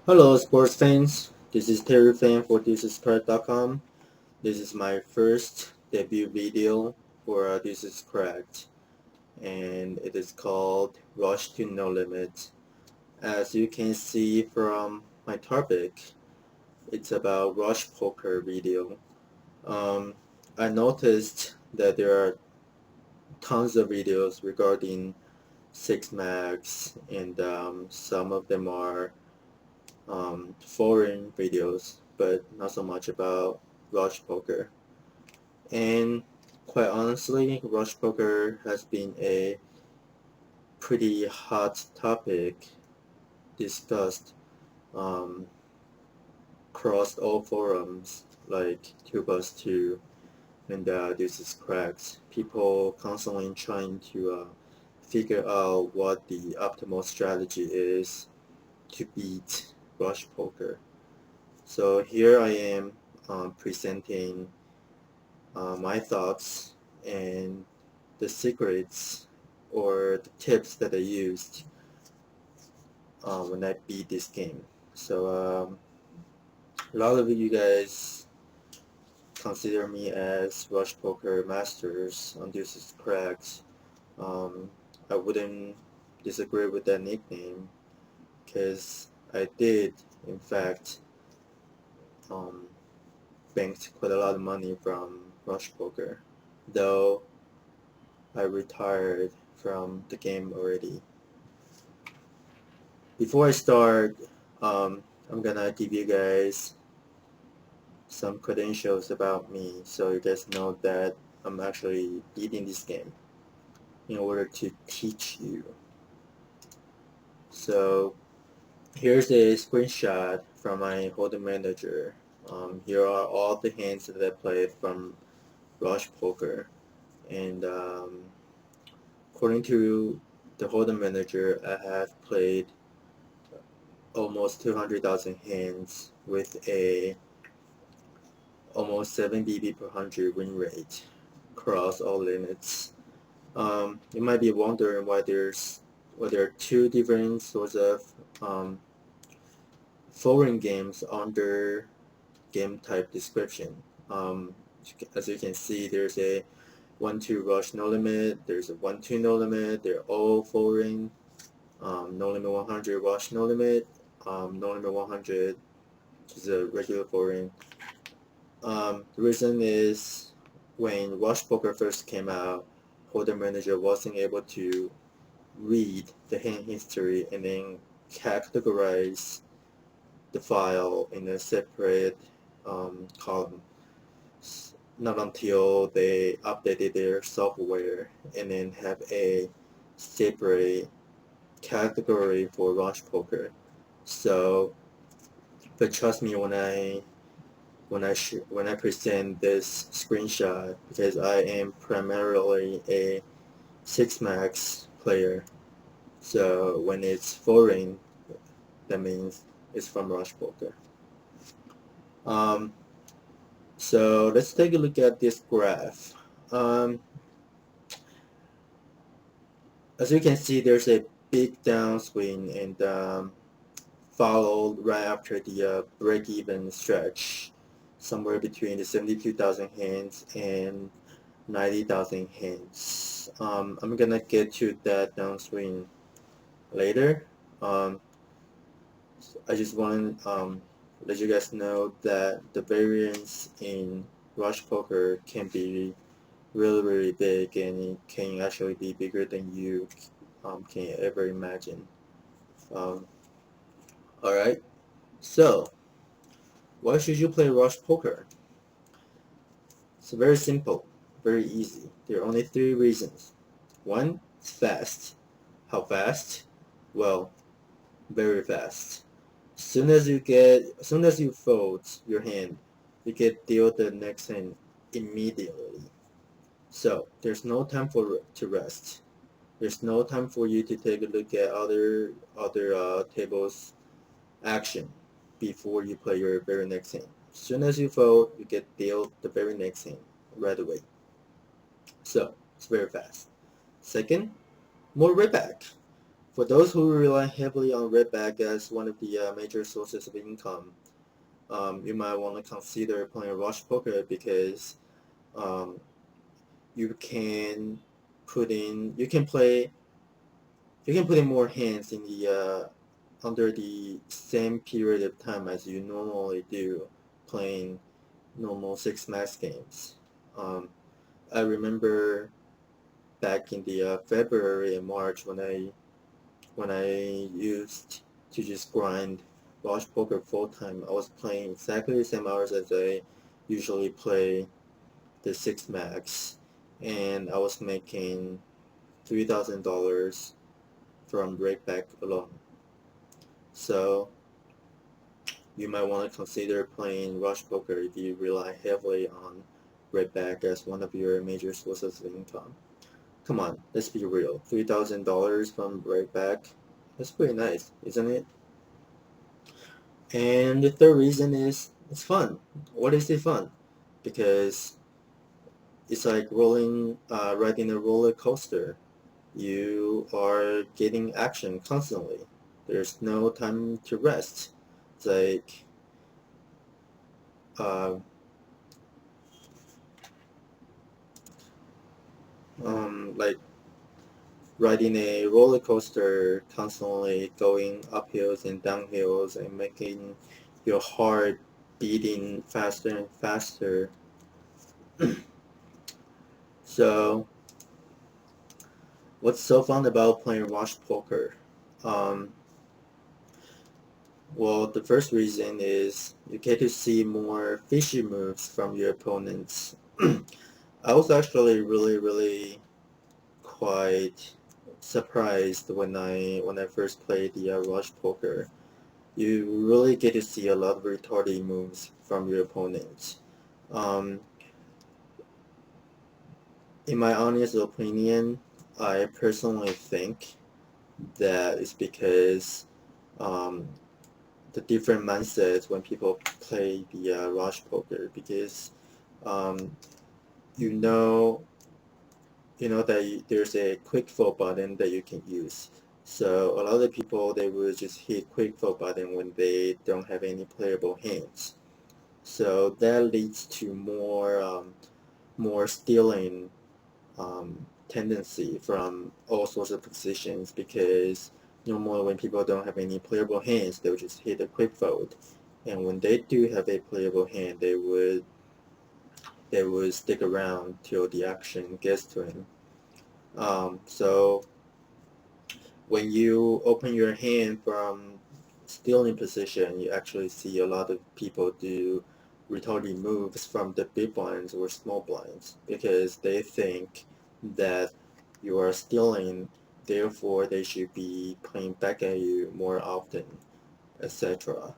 Hello, sports fans. This is Terry Fan for ThisIsCorrect.com. This is my first debut video for This Is Correct, and it is called Rush to No Limit. As you can see from my topic, it's about Rush Poker video. Um, I noticed that there are tons of videos regarding Six Max, and some of them are foreign videos, but not so much about Rush Poker. And quite honestly, Rush Poker has been a pretty hot topic discussed um, across all forums like 2plus2 and This Is Correct. People constantly trying to figure out what the optimal strategy is to beat Rush Poker. So here I am presenting my thoughts and the secrets or the tips that I used when I beat this game. So a lot of you guys consider me as Rush Poker Masters, and this is correct. I wouldn't disagree with that nickname because I did, in fact, um, banked quite a lot of money from Rush Poker, though I retired from the game already. Before I start, I'm gonna give you guys some credentials about me so you guys know that I'm actually beating this game in order to teach you. So here's a screenshot from my Hold'em Manager. Here are all the hands that I played from Rush Poker, and according to the Hold'em Manager, I have played almost 200,000 hands with a almost 7 BB per 100 win rate across all limits. You might be wondering why there are two different sorts of um, foreign games under game type description. As you can see, there's a 1-2 rush no limit, there's a 1-2 no limit, they're all foreign. No limit 100 rush no limit, no limit 100 is a regular foreign. The reason is when Rush Poker first came out, Hold'em Manager wasn't able to read the hand history and then categorize the file in a separate column. Not until they updated their software and then have a separate category for Rush Poker. So, but trust me when I present this screenshot, because I am primarily a six max player. So when it's foreign, that means it's from Rush Poker. Um, so let's take a look at this graph. Um, as you can see, there's a big downswing and followed right after the break-even stretch, somewhere between the 72,000 hands and 90,000 hands. I'm gonna get to that downswing later. Um, I just want to let you guys know that the variance in Rush Poker can be really big, and it can actually be bigger than you can ever imagine. Um, Alright, so why should you play Rush Poker? It's very simple, very easy. There are only three reasons. One, it's fast. How fast? Well, very fast. As soon as you fold your hand, you get dealt the next hand immediately. So there's no time to rest. There's no time for you to take a look at other tables action before you play your very next hand. As soon as you fold, you get dealt the very next hand right away. So it's very fast. Second, more rayback. For those who rely heavily on red bag as one of the major sources of income, you might want to consider playing rush poker because um, you can you can put in more hands in the under the same period of time as you normally do playing normal six max games. Um, I remember back in the February and March when I used to just grind rush poker full time. I was playing exactly the same hours as I usually play the six max, and I was making $3,000 from breakback alone. So you might want to consider playing rush poker if you rely heavily on breakback as one of your major sources of income. Come on, let's be real. $3,000 from breakback, that's pretty nice, isn't it? And the third reason is it's fun. What is it fun? Because it's like riding a roller coaster. You are getting action constantly. There's no time to rest. It's uh, like riding a roller coaster, constantly going uphills and downhills and making your heart beating faster and faster. So, what's so fun about playing rush poker? Um, well, the first reason is you get to see more fishy moves from your opponents. I was actually really quite surprised when I first played the rush poker. You really get to see a lot of retarded moves from your opponents. Um, in my honest opinion, I personally think that it's because um, the different mindsets when people play the rush poker because um, you know that there's a quick fold button that you can use. So a lot of people they will just hit quick fold button when they don't have any playable hands. So that leads to more stealing tendency from all sorts of positions because normally when people don't have any playable hands, they'll just hit a quick fold. And when they do have a playable hand, they would stick around till the action gets to him. So when you open your hand from stealing position, you actually see a lot of people do retarded moves from the big blinds or small blinds because they think that you are stealing, therefore they should be playing back at you more often, etc.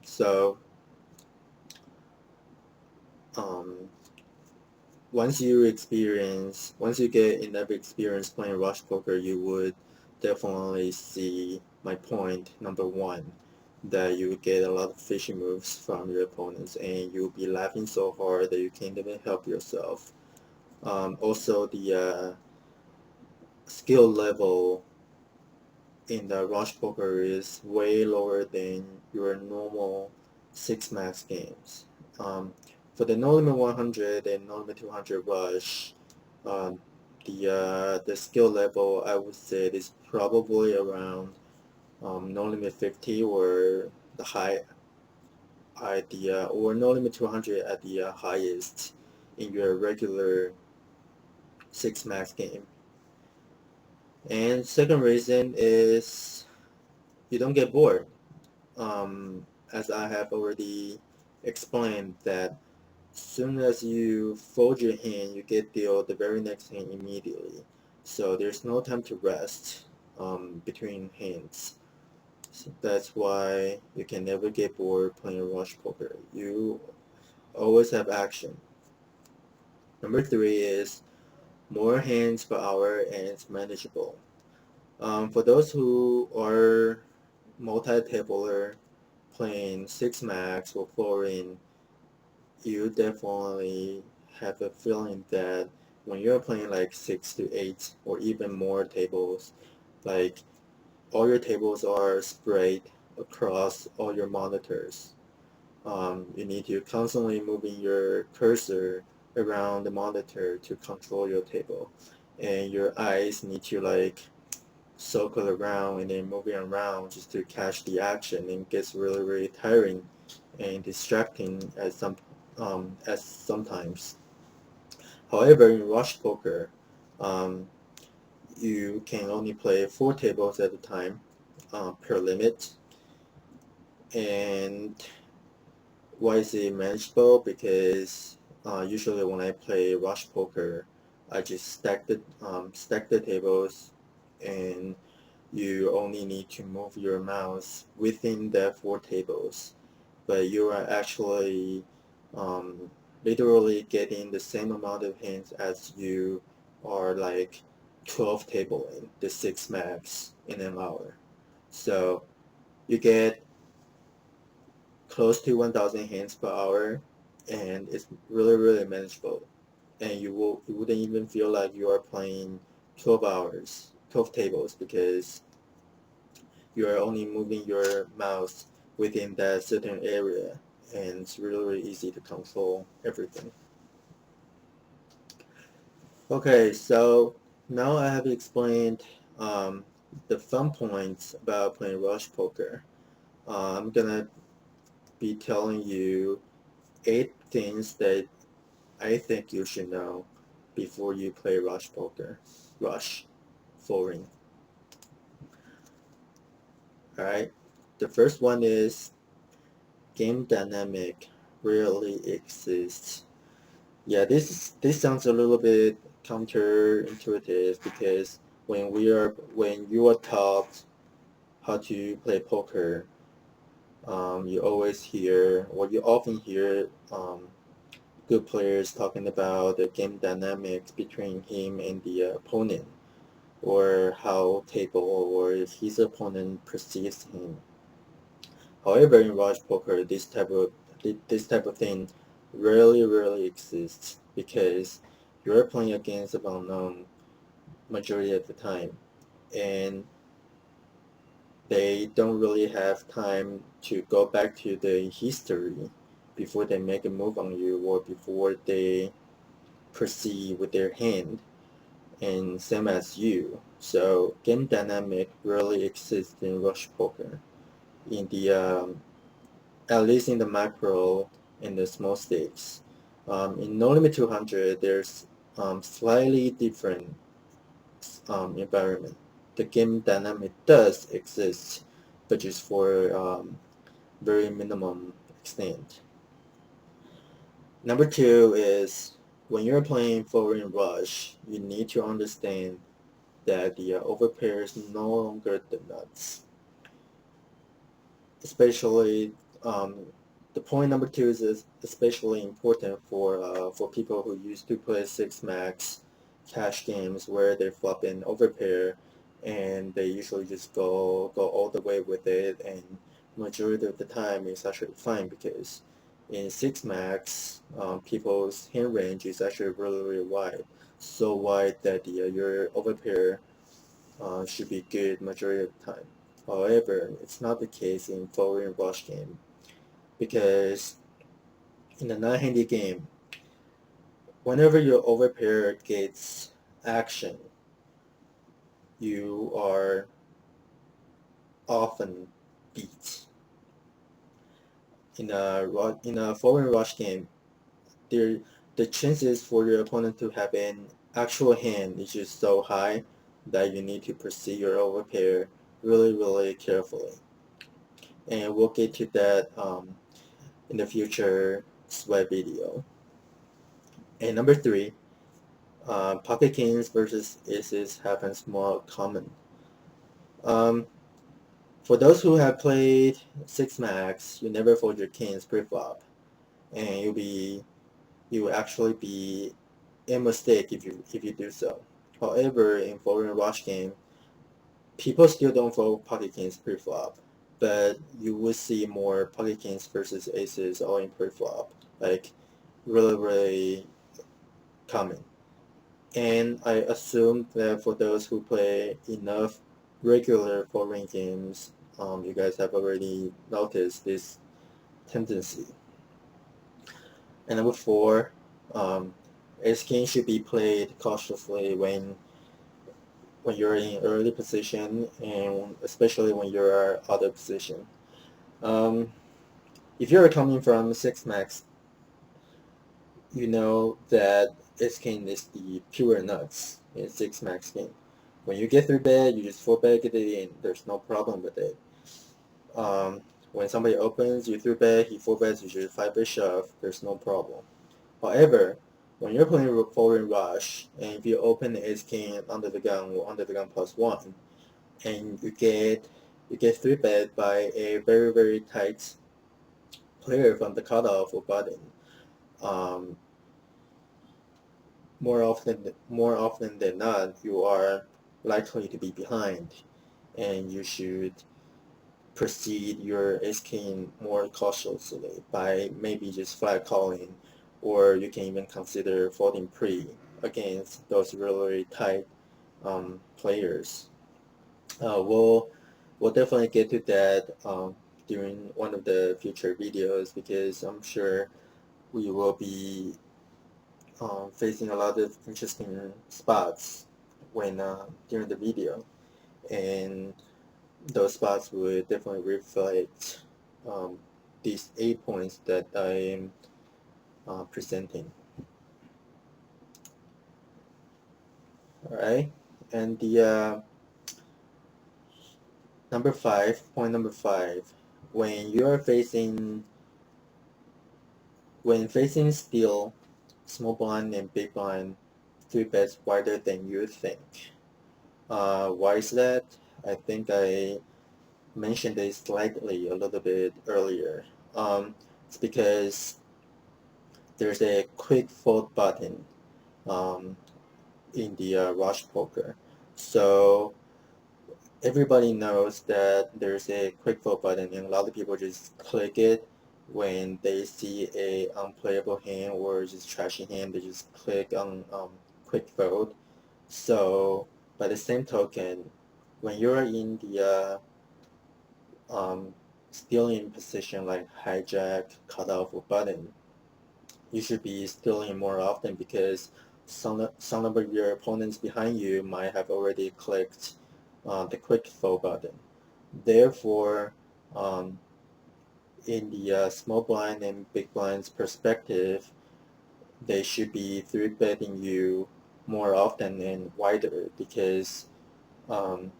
So um, once you get enough experience playing rush poker, you would definitely see my point number one, that you would get a lot of fishy moves from your opponents and you'll be laughing so hard that you can't even help yourself. Also, the skill level in the rush poker is way lower than your normal six max games. Um, for the No Limit 100 and No Limit 200 rush, um, the skill level I would say is probably around No Limit 50 or the high idea or No Limit 200 at the highest in your regular six max game. And second reason is you don't get bored. As I have already explained that as soon as you fold your hand, you get dealt the very next hand immediately. So there's no time to rest between hands. So that's why you can never get bored playing rush poker. You always have action. Number three is more hands per hour and it's manageable. For those who are multi-tabler playing six max or flooring, you definitely have a feeling that when you're playing like 6 to 8 or even more tables, like all your tables are spread across all your monitors. You need to constantly moving your cursor around the monitor to control your table, and your eyes need to like circle around and then moving around just to catch the action, and gets really tiring and distracting as sometimes. However, in Rush Poker, um, you can only play 4 tables at a time per limit. And why is it manageable? Because usually when I play Rush Poker, I just stack the tables, and you only need to move your mouse within the 4 tables, but you are actually um, literally getting the same amount of hands as you are like 12 table in the 6 max in an hour. So you get close to 1,000 hands per hour, and it's really manageable. And you wouldn't even feel like you are playing 12 hours, 12 tables, because you are only moving your mouse within that certain area, and it's really easy to control everything. Okay, so now I have explained um, the fun points about playing Rush Poker. I'm gonna be telling you 8 things that I think you should know before you play Rush Poker. Rush, foreign. Alright, the first one is game dynamic rarely exists. Yeah, this sounds a little bit counterintuitive, because when you are taught how to play poker, you often hear good players talking about the game dynamics between him and the opponent, or how table or his opponent perceives him. However, in Rush Poker, this type of thing rarely exists, because you're playing against an unknown majority of the time, and they don't really have time to go back to the history before they make a move on you, or before they proceed with their hand, and same as you. So game dynamic really exists in Rush Poker, in the at least in the macro and the small stakes. In No Limit 200, there's slightly different environment. The game dynamic does exist, but just for very minimum extent. Number 2 is, when you're playing Foreign Rush, you need to understand that the overpair is no longer the nuts. Especially, the point number 2 is especially important for people who used to play 6 max cash games, where they flop in overpair, and they usually just go all the way with it, and majority of the time it's actually fine, because in 6 max, people's hand range is actually really wide, so wide that your overpair should be good majority of the time. However, it's not the case in foreign rush game, because in the nine-handed game, whenever your overpair gets action, you are often beat. In a foreign rush game, there the chances for your opponent to have an actual hand is just so high that you need to proceed your overpair really carefully. And we'll get to that in the future sweat video. And number 3, pocket kings versus aces happens more common. Um, for those who have played 6 max, you never fold your kings pre-flop, and you will actually be a mistake if you do so. However, in foreign rush game, people still don't fold pocket kings pre-flop, but you will see more pocket kings versus aces all in pre-flop, like really common. And I assume that for those who play enough regular foreign games, you guys have already noticed this tendency. And number 4, ace king should be played cautiously when you're in early position, and especially when you're out of position. If you're coming from 6 max, you know that ace king is the pure nuts in 6 max game. When you get 3-bet, you just 4-bet, get it in. There's no problem with it. When somebody opens, you 3-bet, he 4-bets, you just 5-bet shove. There's no problem. However, when you're playing foreign rush, and if you open the ace king under the gun or under the gun +1, and you get 3-bet by a very, very tight player from the cutoff or button, more often than not, you are likely to be behind, and you should proceed your ace king more cautiously by maybe just flat calling, or you can even consider folding pre against those really tight players. We'll definitely get to that during one of the future videos, because I'm sure we will be facing a lot of interesting spots when during the video, and those spots will definitely reflect these 8 points that I am presenting. Alright, and the point number 5, when you're facing steel, small blind and big blind 3-bets wider than you think. Why is that? I think I mentioned this slightly a little bit earlier. It's because there's a quick fold button in the rush poker. So everybody knows that there's a quick fold button, and a lot of people just click it when they see a unplayable hand or just trashy hand. They just click on quick fold. So by the same token, when you're in the stealing position like hijack, cutoff, or button, you should be stealing more often, because some of your opponents behind you might have already clicked the quick fold button. Therefore, in the small blind and big blind's perspective, they should be 3-betting you more often and wider, because the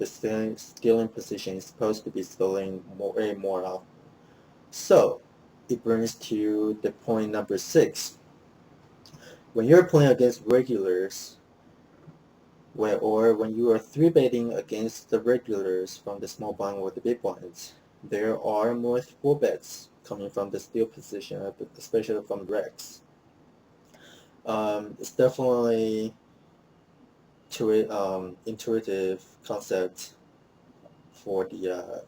stealing position is supposed to be stealing way more often. So it brings to the point number 6. When you're playing against regulars, or when you are 3-betting against the regulars from the small blind or the big blinds, there are more 4-bets coming from the steal position, especially from Rex. It's definitely intuitive concept for the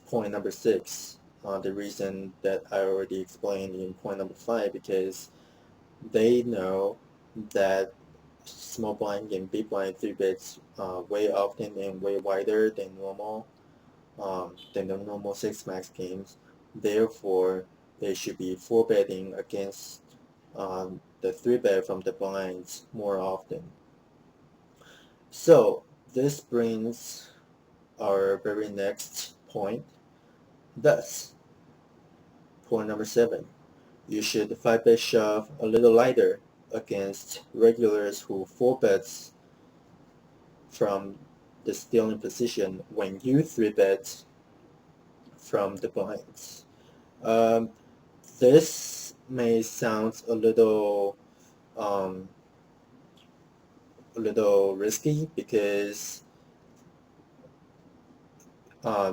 point number 6. The reason that I already explained in point number 5, because they know that small blind and big blind 3-bets way often and way wider than normal, than the normal 6 max games. Therefore, they should be 4-betting against the 3-bet from the blinds more often. So this brings our very next point. Thus, point number 7, you should 5-bet shove a little lighter against regulars who 4-bets from the stealing position when you 3-bet from the blinds. This may sound a little risky, because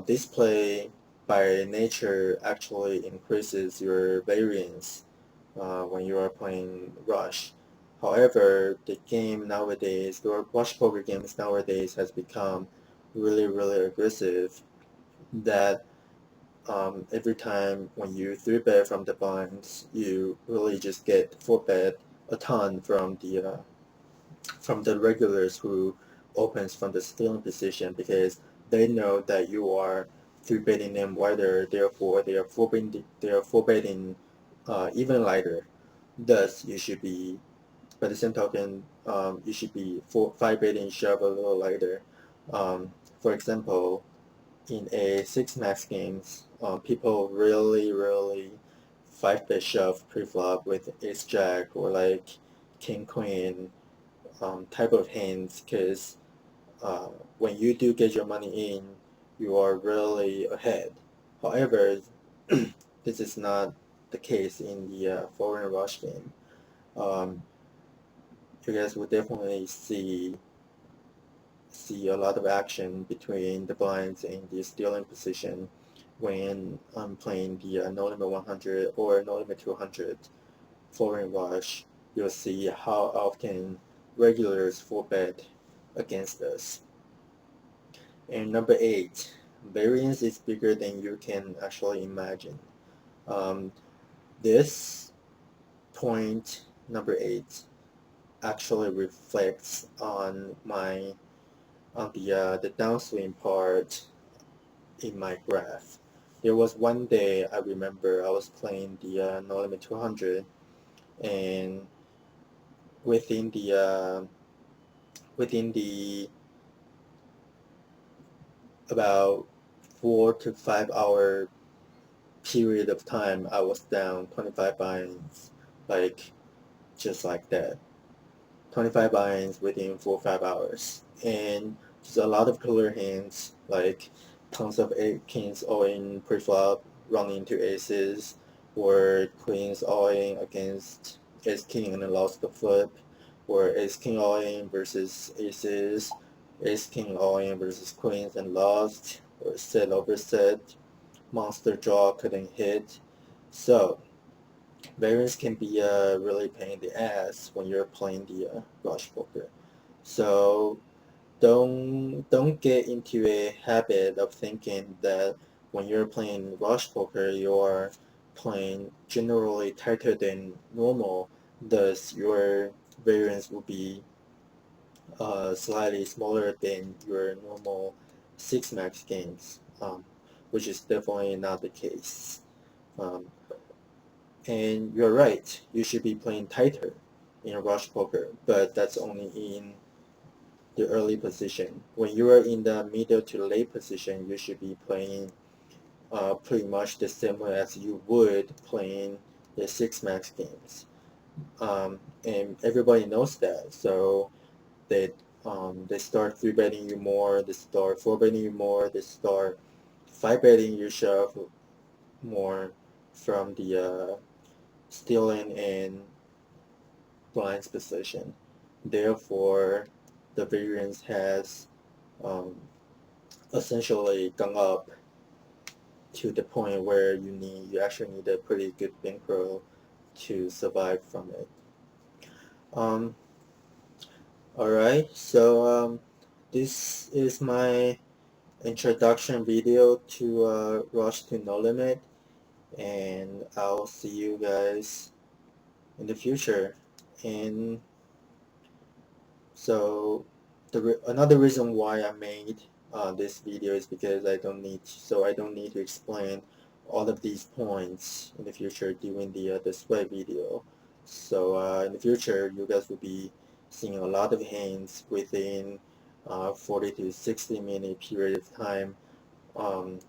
this play by nature actually increases your variance when you are playing rush. However, the game nowadays, the rush poker games nowadays has become really, really aggressive, that every time when you 3-bet from the blinds, you really just get 4-bet a ton from the regulars who opens from the stealing position because they know that you are three betting them wider, therefore they are four betting even lighter. Thus, you should be, by the same token, you should be five betting shove a little lighter. For example, in a six max games, people really five bet shove pre-flop with ace jack or like king queen type of hands because uh, when you do get your money in, you are really ahead. However, this is not the case in the foreign rush game. Um, you guys will definitely see a lot of action between the blinds and the stealing position when I'm playing the no limit 100 or no limit 200 foreign rush. You'll see how often regulars full bet against us. And number 8, variance is bigger than you can actually imagine. Um, this point, number 8, actually reflects on the downswing part in my graph. There was one day I remember I was playing the no limit 200, and within the about 4 to 5 hour period of time, I was down 25 buy-ins, like just like that. 25 buy-ins within 4 or 5 hours, and just a lot of cooler hands, like tons of kings all-in pre-flop running into aces, or queens all-in against ace-king and then lost the flip, or ace-king all-in versus aces, ace-king all-in versus queens and lost, or set over set, monster draw couldn't hit. So variance can be really pain in the ass when you're playing the rush poker. So don't get into a habit of thinking that when you're playing rush poker, you're playing generally tighter than normal. Thus, your variance will be slightly smaller than your normal six max games, which is definitely not the case. Um, And you're right, you should be playing tighter in rush poker, but that's only in the early position. When you are in the middle to late position, you should be playing pretty much the same way as you would playing the six max games. And everybody knows that, so they start three betting you more, they start four betting you more, they start five betting you shove more from the stealing and blinds position. Therefore, the variance has um, essentially gone up to the point where you actually need a pretty good bankroll to survive from it. Um, Alright, so this is my introduction video to Rush to No Limit, and I'll see you guys in the future. And so another reason why I made this video is because I don't need to explain all of these points in the future during the sweat video. So in the future, you guys will be seeing a lot of hands within 40 to 60 minute period of time, um,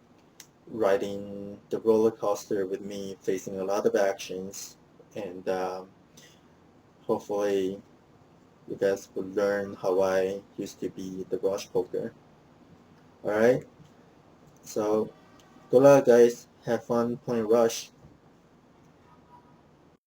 riding the roller coaster with me, facing a lot of actions, and hopefully you guys will learn how I used to be the rush poker. Alright, so good luck guys, have fun playing rush.